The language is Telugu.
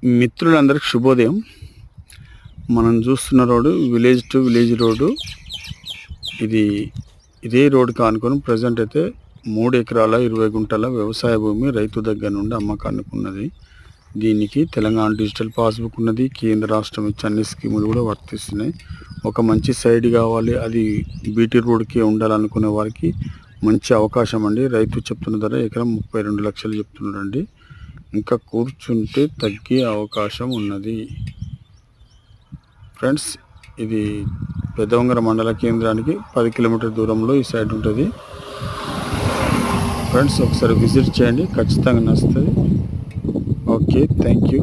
మిత్రులందరికీ శుభోదయం. మనం చూస్తున్న road village to village road. ఇదే రోడ్డుకి ఆనుకొని ప్రజెంట్ అయితే 3 ఎకరాల 20 గుంటల వ్యవసాయ భూమి రైతు దగ్గర నుండి అమ్మకానికి ఉన్నది. దీనికి తెలంగాణ డిజిటల్ పాస్బుక్ ఉన్నది. కేంద్ర రాష్ట్రం ఇచ్చే అన్ని స్కీములు కూడా వర్తిస్తున్నాయి. ఒక మంచి సైడ్ కావాలి, అది బీటీ రోడ్కి ఉండాలనుకునే వారికి మంచి అవకాశం అండి. రైతు చెప్తున్న ధర ఎకరం 32 లక్షలు చెప్తున్నారండి. ఇంకా కూర్చుంటే తగ్గే అవకాశం ఉన్నది. ఫ్రెండ్స్, ఇది పెద్దవంగర మండల కేంద్రానికి 10 కిలోమీటర్ దూరంలో ఈ సైడ్ ఉంటుంది. ఫ్రెండ్స్, ఒకసారి విజిట్ చేయండి, ఖచ్చితంగా నచ్చుతుంది. Okay, thank you.